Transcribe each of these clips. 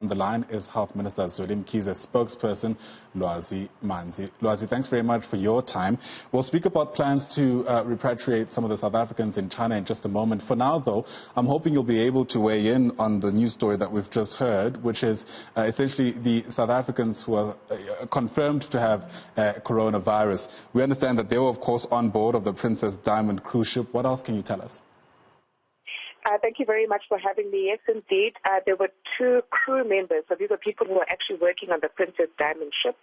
On the line is Health Minister Zweli Mkhize's spokesperson, Lwazi Manzi. Lwazi, thanks very much for your time. We'll speak about plans to repatriate some of the South Africans in China in just a moment. For now, though, I'm hoping you'll be able to weigh in on the news story that we've just heard, which is essentially the South Africans who are confirmed to have coronavirus. We understand that they were, of course, on board of the Princess Diamond cruise ship. What else can you tell us? Thank you very much for having me. Yes, indeed. There were 2 crew members. So these are people who are actually working on the Princess Diamond ship.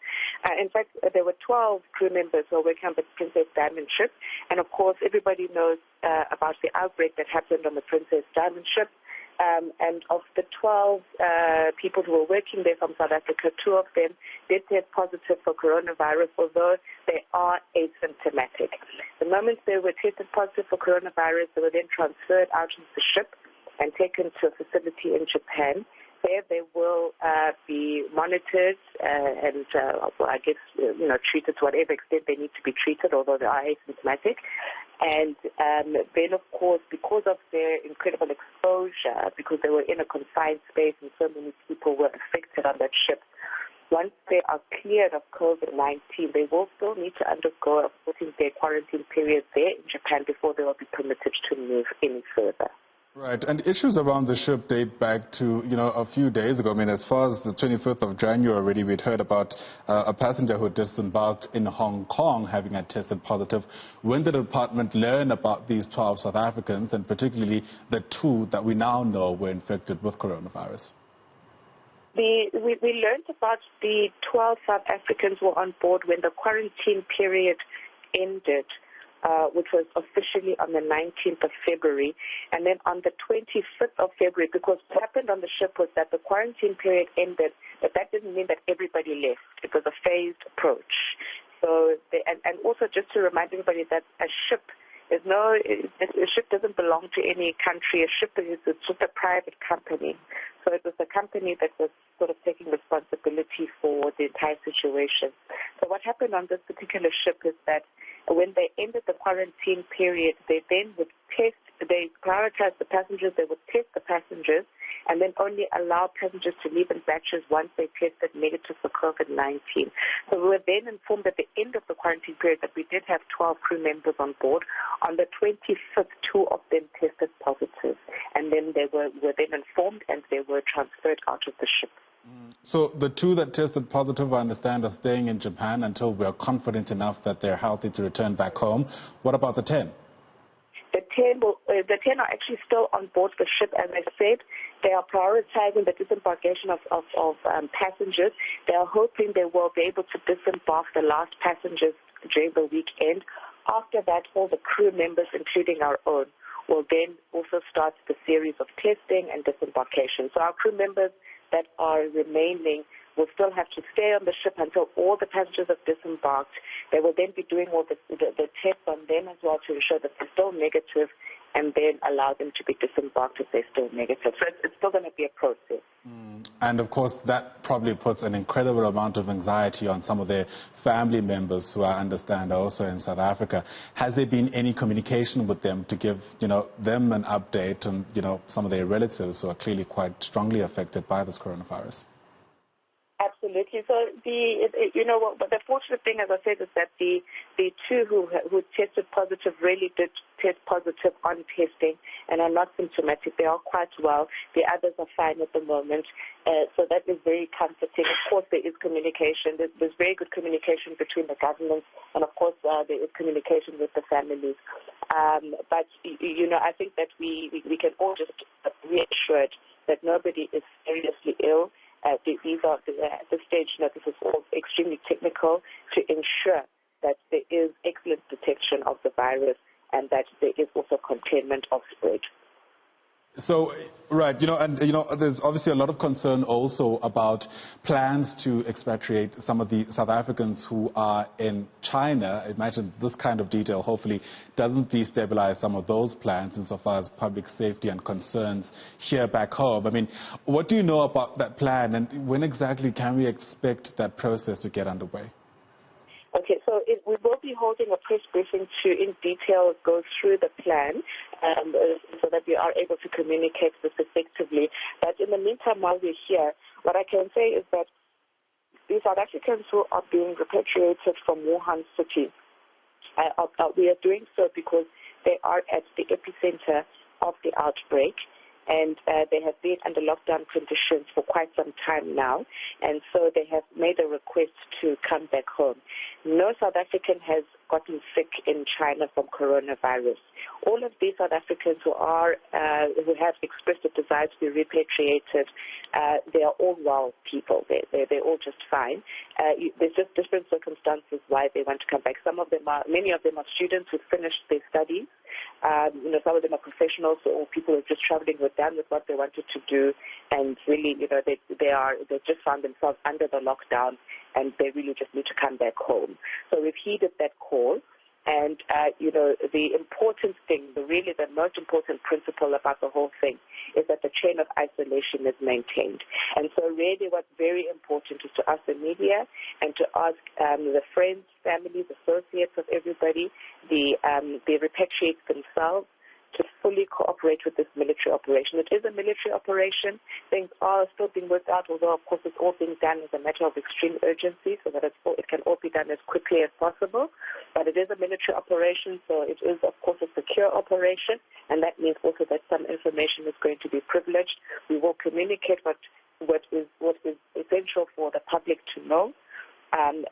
In fact, there were 12 crew members who are working on the Princess Diamond ship. And of course, everybody knows about the outbreak that happened on the Princess Diamond ship. And of the 12 people who were working there from South Africa, 2 of them did test positive for coronavirus, although they are asymptomatic. The moment they were tested positive for coronavirus, they were then transferred out of the ship and taken to a facility in Japan. There they will be monitored and, I guess, treated to whatever extent they need to be treated, although they are asymptomatic. And then, of course, because of their incredible exposure, because they were in a confined space and so many people were affected on that ship, once they are cleared of COVID-19, they will still need to undergo a 14-day quarantine period there in Japan before they will be permitted to move any further. Right, and issues around the ship date back to, a few days ago. I mean, as far as the 25th of January already, we'd heard about a passenger who disembarked in Hong Kong having tested positive. When did the department learn about these 12 South Africans, and particularly the 2 that we now know were infected with coronavirus? We learned about the 12 South Africans who were on board when the quarantine period ended, which was officially on the 19th of February. And then on the 25th of February, because what happened on the ship was that the quarantine period ended, but that didn't mean that everybody left. It was a phased approach. So, and also just to remind everybody that a ship doesn't belong to any country. A ship is just a private company. So it was a company that was sort of taking responsibility for the entire situation. So what happened on this particular ship is that when they ended the quarantine period, they then would they prioritized the passengers, they would test the passengers, and then only allow passengers to leave in batches once they tested negative for COVID-19. So we were then informed at the end of the quarantine period that we did have 12 crew members on board. On the 25th, 2 of them tested positive, and then they were then informed and they were transferred out of the ship. So the 2 that tested positive, I understand, are staying in Japan until we are confident enough that they're healthy to return back home. What about the 10? The 10 are actually still on board the ship. As I said, they are prioritizing the disembarkation of passengers. They are hoping they will be able to disembark the last passengers during the weekend. After that, all the crew members, including our own, will then also start the series of testing and disembarkation. So our crew members that are remaining will still have to stay on the ship until all the passengers have disembarked. They will then be doing all the tests on them as well to ensure that they're still negative, and then allow them to be disembarked if they're still negative. So it's still going to be a process. And of course, that probably puts an incredible amount of anxiety on some of their family members who I understand are also in South Africa. Has there been any communication with them to give, them an update on, some of their relatives who are clearly quite strongly affected by this coronavirus? Absolutely. So the fortunate thing, as I said, is that the 2 who tested positive really did test positive on testing and are not symptomatic. They are quite well. The others are fine at the moment. So that is very comforting. Of course, there is communication. There's very good communication between the governments, and of course, there is communication with the families. But I think that we can all just be reassured that nobody is seriously ill. These are, at this stage, this is all extremely technical to ensure that there is excellent detection of the virus and that there is also containment of spread. So, right, there's obviously a lot of concern also about plans to expatriate some of the South Africans who are in China. I imagine this kind of detail hopefully doesn't destabilize some of those plans insofar as public safety and concerns here back home. I mean, what do you know about that plan, and when exactly can we expect that process to get underway? Okay, so we will be holding a press briefing to, in detail, go through the plan so that we are able to communicate this effectively. But in the meantime, while we're here, What I can say is that the South Africans who are being repatriated from Wuhan City, we are doing so because they are at the epicenter of the outbreak, and they have been under lockdown conditions for quite some time now, and so they have made a request to come back home. No South African has gotten sick in China from coronavirus. All of these South Africans who have expressed a desire to be repatriated, they are all well people. They're all just fine. There's just different circumstances why they want to come back. Many of them are students who finished their studies. Some of them are professionals or people who are just traveling, who are done with what they wanted to do, and really, they just found themselves under the lockdown, and they really just need to come back home. So we've heeded that call, and the important thing, the most important principle about the whole thing is that the chain of isolation is maintained. And so really what's very important is to ask the media and to ask the friends, families, associates of everybody, the repatriates themselves, to fully cooperate with this military operation. It is a military operation. Things are still being worked out, although, of course, it's all being done as a matter of extreme urgency so that it can all be done as quickly as possible. But it is a military operation, so it is, of course, a secure operation, and that means also that some information is going to be privileged. We will communicate what is essential for the public to know. And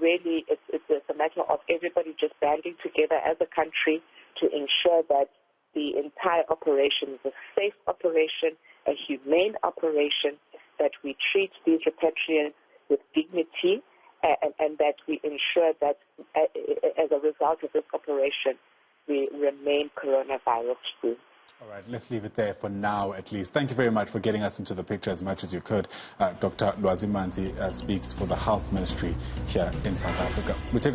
really, it's a matter of everybody just banding together as a country to ensure that the entire operation is a safe operation, a humane operation, that we treat these repatriates with dignity, and that we ensure that as a result of this operation, we remain coronavirus free. All right, let's leave it there for now, at least. Thank you very much for getting us into the picture as much as you could. Dr. Lwazi Manzi speaks for the Health Ministry here in South Africa. We take a